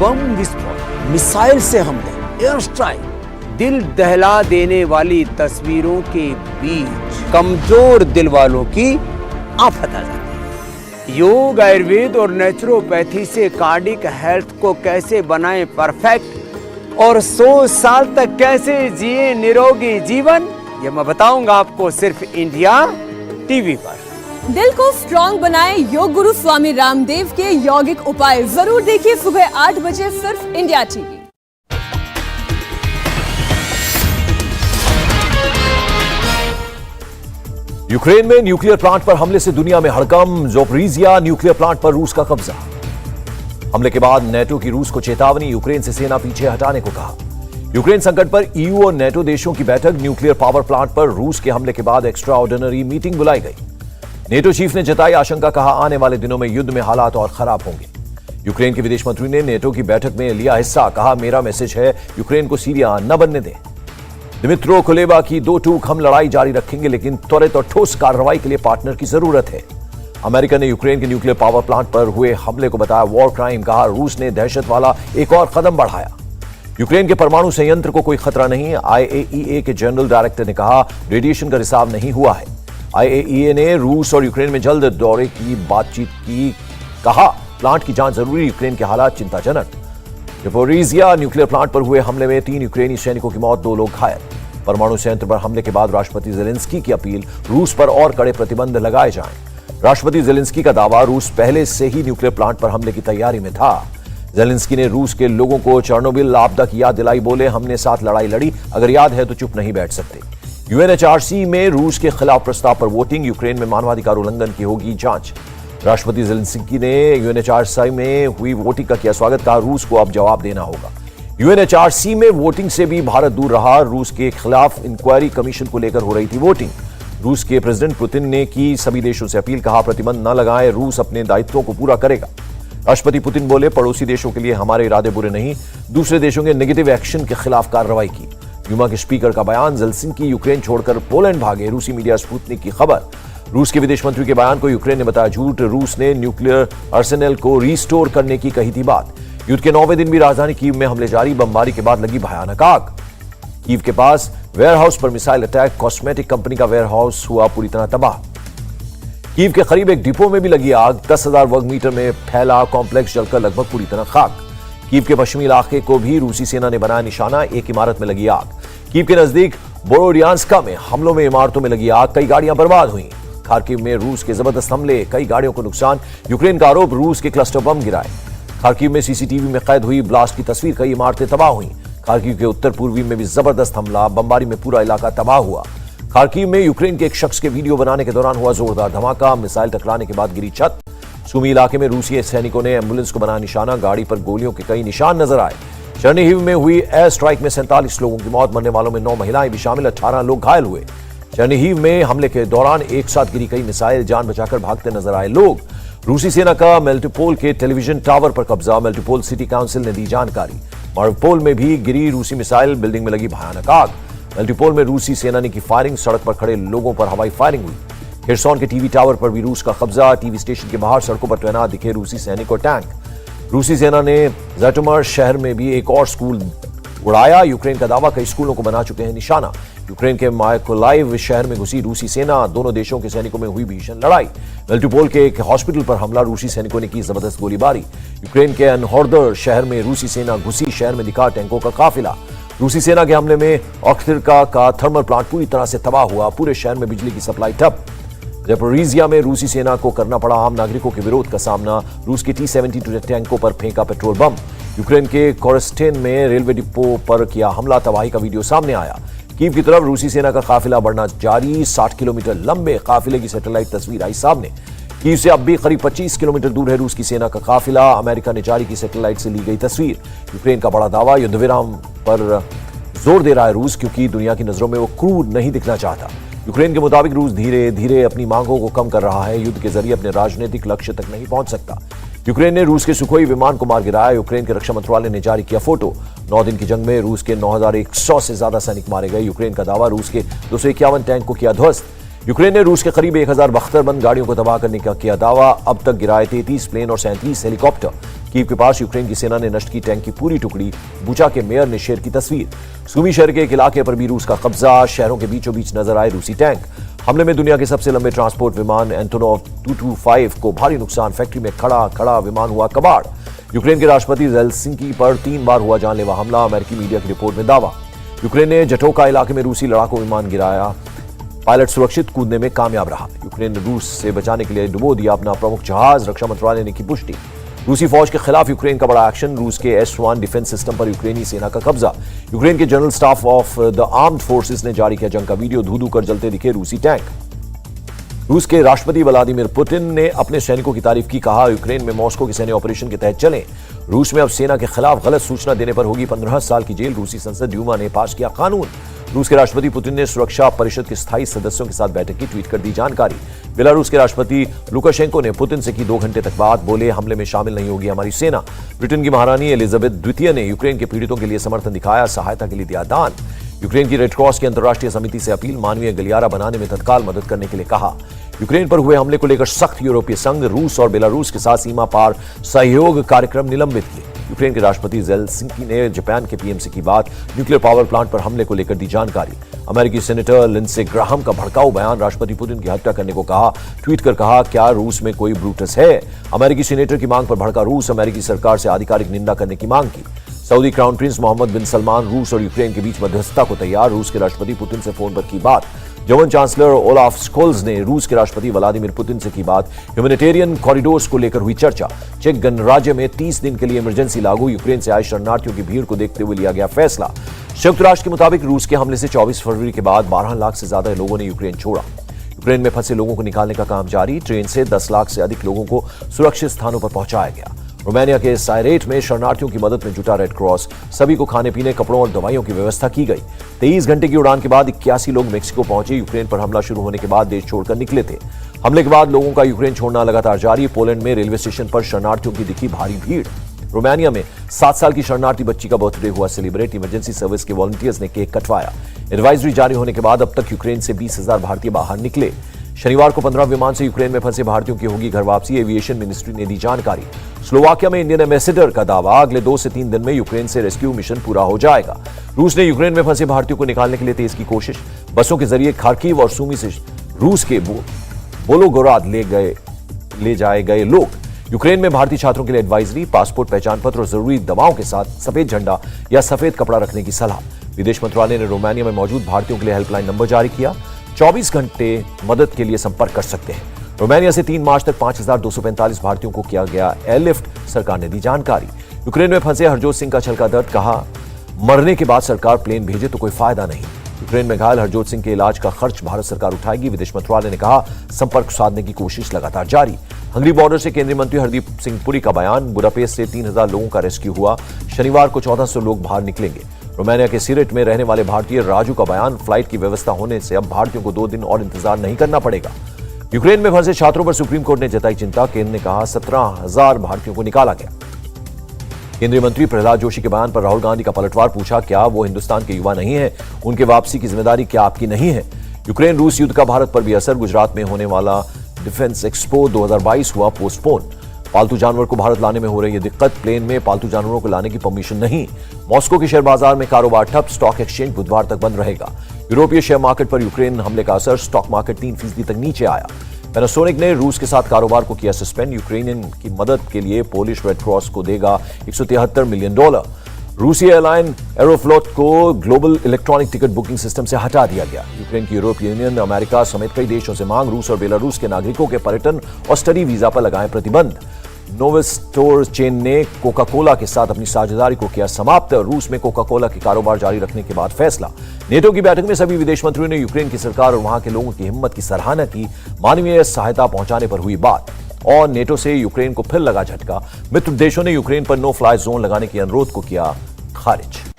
बम विस्फोट, मिसाइल से हमले, एयर स्ट्राइक, दिल दहला देने वाली तस्वीरों के बीच कमजोर दिल वालों की आफत आ जाती है। योग, आयुर्वेद और नेचुरोपैथी से कार्डिक हेल्थ को कैसे बनाएं परफेक्ट और 100 साल तक कैसे जिए निरोगी जीवन, ये मैं बताऊंगा आपको सिर्फ इंडिया टीवी पर। दिल को स्ट्रॉन्ग बनाए योग गुरु स्वामी रामदेव के यौगिक उपाय जरूर देखिए सुबह 8 बजे सिर्फ इंडिया टीवी। यूक्रेन में न्यूक्लियर प्लांट पर हमले से दुनिया में हड़कंप, ज़पोरिज़िया न्यूक्लियर प्लांट पर रूस का कब्जा। हमले के बाद नेटो की रूस को चेतावनी, यूक्रेन से सेना पीछे हटाने को कहा। यूक्रेन संकट पर ईयू और नेटो देशों की बैठक, न्यूक्लियर पावर प्लांट पर रूस के हमले के बाद एक्स्ट्रा ऑर्डिनरी मीटिंग बुलाई गई। नेटो चीफ ने जताई आशंका, कहा आने वाले दिनों में युद्ध में हालात और खराब होंगे। यूक्रेन के विदेश मंत्री ने नेटो की बैठक में लिया हिस्सा, कहा मेरा मैसेज है यूक्रेन को सीरिया न बनने दें। दिमित्रो कुलेबा की 2 टूक, हम लड़ाई जारी रखेंगे लेकिन त्वरित और ठोस कार्रवाई के लिए पार्टनर की जरूरत है। अमेरिका ने यूक्रेन के न्यूक्लियर पावर प्लांट पर हुए हमले को बताया वॉर क्राइम, कहा रूस ने दहशत वाला एक और कदम बढ़ाया। यूक्रेन के परमाणु संयंत्र को कोई खतरा नहीं, आईएईए के जनरल डायरेक्टर ने कहा रेडिएशन का रिसाव नहीं हुआ है। आईएईए ने रूस और यूक्रेन में जल्द दौरे की बातचीत की, कहा प्लांट की जांच जरूरी, यूक्रेन के हालात चिंताजनक। ज़पोरिज़िया न्यूक्लियर प्लांट पर हुए हमले में 3 यूक्रेनी सैनिकों की मौत, 2 लोग घायल। परमाणु संयंत्र पर हमले के बाद राष्ट्रपति ज़ेलेंस्की की अपील, रूस पर और कड़े प्रतिबंध लगाए जाएं। राष्ट्रपति ज़ेलेंस्की का दावा, रूस पहले से ही न्यूक्लियर प्लांट पर हमले की तैयारी में था। ज़ेलेंस्की ने रूस के लोगों को चेरनोबिल आपदा की याद दिलाई, बोले हमने साथ लड़ाई लड़ी, अगर याद है तो चुप नहीं बैठ सकते। यूएनएचआरसी में रूस के खिलाफ प्रस्ताव पर वोटिंग, यूक्रेन में मानवाधिकार उल्लंघन की होगी जांच। राष्ट्रपति ज़ेलेंस्की ने यूएनएचआरसी में हुई वोटिंग का किया स्वागत, कहा रूस को अब जवाब देना होगा। यूएनएचआरसी में वोटिंग से भी भारत दूर रहा, रूस के खिलाफ इंक्वायरी कमीशन को लेकर हो रही थी वोटिंग। रूस के प्रेसिडेंट पुतिन ने की सभी देशों से अपील, कहा प्रतिबंध न लगाएं, रूस अपने दायित्वों को पूरा करेगा। राष्ट्रपति पुतिन बोले पड़ोसी देशों के लिए हमारे इरादे बुरे नहीं, दूसरे देशों के नेगेटिव एक्शन के खिलाफ कार्रवाई की। यूमा के स्पीकर का बयान, ज़ेलेंस्की यूक्रेन छोड़कर पोलैंड भागे, रूसी मीडिया स्पुतनिक की खबर। रूस के विदेश मंत्री के बयान को यूक्रेन ने बताया झूठ, रूस ने न्यूक्लियर आर्सेनल को रिस्टोर करने की कही थी बात। युद्ध के 9वें दिन भी राजधानी कीव में हमले जारी, बमबारी के बाद लगी भयानक आग। कीव के पास वेयरहाउस पर मिसाइल अटैक, कॉस्मेटिक कंपनी का वेयरहाउस हुआ पूरी तरह तबाह। कीव के करीब एक डिपो में भी लगी आग, 10,000 वर्ग मीटर में फैला कॉम्प्लेक्स जलकर लगभग पूरी तरह खाक। कीव के पश्चिमी इलाके को भी रूसी सेना ने बनाया निशाना, एक इमारत में लगी आग। कीव के नजदीक बोरोडियांस्का में हमलों में इमारतों में लगी आग, कई गाड़ियां बर्बाद हुई। खार्किव में रूस के जबरदस्त हमले, कई गाड़ियों को नुकसान, यूक्रेन का आरोप रूस के क्लस्टर बम गिराए। खार्किव में सीसीटीवी में कैद हुई ब्लास्ट की तस्वीर, कई इमारतें तबाह हुई। खार्किव के उत्तर पूर्वी में भी जबरदस्त हमला, बमबारी में पूरा इलाका तबाह हुआ। खार्किव में यूक्रेन के एक शख्स के वीडियो बनाने के दौरान हुआ जोरदार धमाका, मिसाइल टकराने के बाद गिरी छत। सुमी इलाके में रूसी सैनिकों ने एम्बुलेंस को बनाया निशाना, गाड़ी पर गोलियों के कई निशान नजर आए। चेरनिहिव में हुई एयर स्ट्राइक में 47 लोगों की मौत, मरने वालों में 9 महिलाएं भी शामिल, 18 लोग घायल हुए। चेरनिहिव में हमले के दौरान एक साथ गिरी कई मिसाइल, जान बचाकर भागते नजर आए लोग। रूसी सेना का मेलिटोपोल के टेलीविजन टावर पर कब्जा, मेलिटोपोल सिटी काउंसिल ने दी जानकारी। मारिउपोल में भी गिरी रूसी मिसाइल, बिल्डिंग में लगी भयानक आग। मेलिटोपोल में रूसी सेना ने की फायरिंग, सड़क पर खड़े लोगों पर हवाई फायरिंग हुई। खिरसोन के टीवी टावर पर भी रूस का कब्जा, टीवी स्टेशन के बाहर सड़कों पर तैनात दिखे रूसी सैनिक और टैंक। रूसी सेना ने ज़ैटोमर शहर में भी एक और स्कूल उड़ाया, यूक्रेन का दावा कई स्कूलों को बना चुके हैं निशाना। यूक्रेन के मायकोलाइव शहर में घुसी रूसी सेना, दोनों देशों के सैनिकों में हुई भीषण लड़ाई। मेलिटोपोल के एक हॉस्पिटल पर हमला, रूसी सैनिकों ने की जबरदस्त गोलीबारी। यूक्रेन के अनहोर्दर शहर में रूसी सेना घुसी, शहर में दिखा टैंकों का काफिला। रूसी सेना के हमले में ऑक्टिरका का थर्मल प्लांट पूरी तरह से तबाह हुआ, पूरे शहर में बिजली की सप्लाई ठप। ज़पोरिज़िया में रूसी सेना को करना पड़ा आम नागरिकों के विरोध का सामना, रूस के T-72 टैंकों पर फेंका पेट्रोल बम। यूक्रेन के कोरेस्टेन में रेलवे डिपो पर किया हमला, तबाही का वीडियो सामने आया। कीव की तरफ रूसी सेना का काफिला बढ़ना जारी, 60 किलोमीटर लंबे काफिले की सैटेलाइट तस्वीर आई सामने। कीव से अब भी करीब 25 किलोमीटर दूर है रूस की सेना का काफिला, अमेरिका ने जारी की सैटेलाइट से ली गई तस्वीर। यूक्रेन का बड़ा दावा, युद्ध विराम पर जोर दे रहा है रूस, क्योंकि दुनिया की नजरों में वो क्रूर नहीं दिखना चाहता। यूक्रेन के मुताबिक रूस धीरे धीरे अपनी मांगों को कम कर रहा है, युद्ध के जरिए अपने राजनीतिक लक्ष्य तक नहीं पहुंच सकता। यूक्रेन ने रूस के सुखोई विमान को मार गिराया, यूक्रेन के रक्षा मंत्रालय ने जारी किया फोटो। 9 दिन की जंग में रूस के 9100 से ज्यादा सैनिक मारे गए। यूक्रेन का दावा, रूस के 251 टैंक को किया ध्वस्त। यूक्रेन ने रूस के करीब 1000 बख्तरबंद गाड़ियों को तबाह करने का किया दावा। अब तक गिराए 33 प्लेन और 37 हेलीकॉप्टर। कीव के पास यूक्रेन की सेना ने नष्ट की टैंक की पूरी टुकड़ी। बुचा के मेयर ने शेयर की तस्वीर। सुमी शहर के एक इलाके पर भी रूस का कब्जा। शहरों के बीचों बीच नजर आए रूसी टैंक। हमले में दुनिया के सबसे लंबे ट्रांसपोर्ट विमान एंटोनोव 225 को भारी नुकसान। फैक्ट्री में खड़ा विमान हुआ कबाड़। यूक्रेन के राष्ट्रपति जेलेंस्की पर 3 बार हुआ जानलेवा हमला। अमेरिकी मीडिया की रिपोर्ट में दावा। यूक्रेन ने जटोका इलाके में रूसी लड़ाकू विमान गिराया। पायलट सुरक्षित कूदने में कामयाब रहा। यूक्रेन ने रूस से बचाने के लिए डुबो दिया अपना प्रमुख जहाज। रक्षा मंत्रालय ने की पुष्टि। रूसी फौज के खिलाफ यूक्रेन का बड़ा एक्शन। रूस के S-1 डिफेंस सिस्टम पर यूक्रेनी सेना का कब्जा। यूक्रेन के general staff of the armed forces ने जारी किया जंग का वीडियो। धू कर जलते दिखे रूसी टैंक। रूस के राष्ट्रपति व्लादिमीर पुतिन ने अपने सैनिकों की तारीफ की। कहा, यूक्रेन में मॉस्को के सैन्य ऑपरेशन के तहत चलें। रूस में अब सेना के खिलाफ गलत सूचना देने पर होगी 15 साल की जेल। रूसी संसद ड्यूमा ने पास किया कानून। रूस के राष्ट्रपति पुतिन ने सुरक्षा परिषद के स्थायी सदस्यों के साथ बैठक की। ट्वीट कर दी जानकारी। बेलारूस के राष्ट्रपति लुकाशेंको ने पुतिन से की 2 घंटे तक बात। बोले, हमले में शामिल नहीं होगी हमारी सेना। ब्रिटेन की महारानी एलिजाबेथ द्वितीय ने यूक्रेन के पीड़ितों के लिए समर्थन दिखाया। सहायता के लिए दिया दान। यूक्रेन की रेड क्रॉस की अंतर्राष्ट्रीय समिति से अपील। मानवीय गलियारा बनाने में तत्काल मदद करने के लिए कहा। यूक्रेन पर हुए हमले को लेकर सख्त। यूरोपीय संघ रूस और बेलारूस के साथ सीमा पार सहयोग कार्यक्रम निलंबित किए। यूक्रेन के राष्ट्रपति जेलेंस्की ने जापान के पीएम से की बात। न्यूक्लियर पावर प्लांट पर हमले को लेकर दी जानकारी। अमेरिकी सेनेटर लिंडसे ग्राहम का भड़काऊ बयान। राष्ट्रपति पुतिन की हत्या करने को कहा। ट्वीट कर कहा, क्या रूस में कोई ब्रूटस है? अमेरिकी सीनेटर की मांग पर भड़का रूस। अमेरिकी सरकार से आधिकारिक निंदा करने की मांग की। सऊदी क्राउन प्रिंस मोहम्मद बिन सलमान रूस और यूक्रेन के बीच मध्यस्थता को तैयार। रूस के राष्ट्रपति पुतिन से फोन पर की बात। जर्मन चांसलर ओलाफ स्कोल्ज ने रूस के राष्ट्रपति व्लादिमीर पुतिन से की बात। ह्यूमैनिटेरियन कॉरिडोर्स को लेकर हुई चर्चा। चेक गणराज्य में 30 दिन के लिए इमरजेंसी लागू। यूक्रेन से आए शरणार्थियों की भीड़ को देखते हुए लिया गया फैसला। संयुक्त राष्ट्र के मुताबिक रूस के हमले से 24 फरवरी के बाद 12 लाख से ज्यादा लोगों ने यूक्रेन छोड़ा। यूक्रेन में फंसे लोगों को निकालने का काम जारी। ट्रेन से 10 लाख से अधिक लोगों को सुरक्षित स्थानों पर पहुंचाया गया। रोमानिया के सायरेट में शरणार्थियों की मदद में जुटा रेड क्रॉस। सभी को खाने पीने, कपड़ों और दवाइयों की व्यवस्था की गई। 23 घंटे की उड़ान के बाद 81 लोग मेक्सिको पहुंचे। यूक्रेन पर हमला शुरू होने के बाद देश छोड़कर निकले थे। हमले के बाद लोगों का यूक्रेन छोड़ना लगातार जारी। पोलैंड में रेलवे स्टेशन पर शरणार्थियों की दिखी भारी भीड़। रोमानिया में 7 साल की शरणार्थी बच्ची का बर्थडे हुआ सेलिब्रेट। इमरजेंसी सर्विस के वॉलंटियर्स ने केक कटवाया। एडवाइजरी जारी होने के बाद अब तक यूक्रेन से 20,000 भारतीय बाहर निकले। शनिवार को 15 विमान से यूक्रेन में फंसे भारतीयों की होगी घर वापसी। एविएशन मिनिस्ट्री ने दी जानकारी। स्लोवाकिया में इंडियन एम्बेसडर का दावा, अगले 2 से 3 दिन में यूक्रेन से रेस्क्यू मिशन पूरा हो जाएगा। रूस ने यूक्रेन में फंसे भारतीयों को निकालने के लिए तेज की कोशिश। बसों के जरिए खार्किव और सुमी से रूस के वोलोगोराद ले जाए गए लोग। यूक्रेन में भारतीय छात्रों के लिए एडवाइजरी। पासपोर्ट, पहचान पत्र और जरूरी दवाओं के साथ सफेद झंडा या सफेद कपड़ा रखने की सलाह। विदेश मंत्रालय ने रोमानिया में मौजूद भारतीयों के लिए हेल्पलाइन नंबर जारी किया। 24 घंटे मदद के लिए संपर्क कर सकते हैं। रोमानिया से 3 मार्च तक 5,245 भारतीयों को किया गया एयरलिफ्ट। सरकार ने दी जानकारी। यूक्रेन में फंसे हरजोत सिंह का छलका दर्द। कहा, मरने के बाद सरकार प्लेन भेजे तो कोई फायदा नहीं। यूक्रेन में घायल हरजोत सिंह के इलाज का खर्च भारत सरकार उठाएगी। विदेश मंत्रालय ने कहा, संपर्क साधने की कोशिश लगातार जारी। हंगरी बॉर्डर से केंद्रीय मंत्री हरदीप सिंह पुरी का बयान। बुडापेस्ट से 3,000 लोगों का रेस्क्यू हुआ। शनिवार को 1400 लोग बाहर निकलेंगे। रोमानिया के सिरेट में रहने वाले भारतीय राजू का बयान। फ्लाइट की व्यवस्था होने से अब भारतीयों को 2 दिन और इंतजार नहीं करना पड़ेगा। यूक्रेन में फंसे छात्रों पर सुप्रीम कोर्ट ने जताई चिंता। केंद्र ने कहा, 17,000 भारतीयों को निकाला गया। केंद्रीय मंत्री प्रहलाद जोशी के बयान पर राहुल गांधी का पलटवार। पूछा, क्या वो हिंदुस्तान के युवा नहीं है? उनके वापसी की जिम्मेदारी क्या आपकी नहीं है? यूक्रेन रूस युद्ध का भारत पर भी असर। गुजरात में होने वाला डिफेंस एक्सपो 2022 हुआ पोस्टपोन। पालतू जानवर को भारत लाने में हो रही है दिक्कत। प्लेन में पालतू जानवरों को लाने की परमिशन नहीं। मॉस्को के शेयर बाजार में कारोबार ठप। स्टॉक एक्सचेंज बुधवार तक बंद रहेगा। यूरोपीय शेयर मार्केट पर यूक्रेन हमले का असर। स्टॉक मार्केट 3% तक नीचे आया। पैनासोनिक ने रूस के साथ कारोबार को किया सस्पेंड। यूक्रेनियन की मदद के लिए पोलिश रेड क्रॉस को देगा $173 मिलियन। रूसी एयरलाइन एरोफ्लोट को global electronic ticket booking system से हटा दिया गया। यूक्रेन की यूरोपीय यूनियन, अमेरिका समेत कई देशों से मांग। रूस और बेलारूस के नागरिकों के पर्यटन और स्टडी वीजा पर लगाए प्रतिबंध। नोवेस्टोर चेन ने कोका कोला के साथ अपनी साझेदारी को किया समाप्त। रूस में कोका कोला के कारोबार जारी रखने के बाद फैसला। नेटो की बैठक में सभी विदेश मंत्रियों ने यूक्रेन की सरकार और वहां के लोगों की हिम्मत की सराहना की। मानवीय सहायता पहुंचाने पर हुई बात। और नेटो से यूक्रेन को फिर लगा झटका। मित्र देशों ने यूक्रेन पर नो फ्लाई जोन लगाने के अनुरोध को किया खारिज।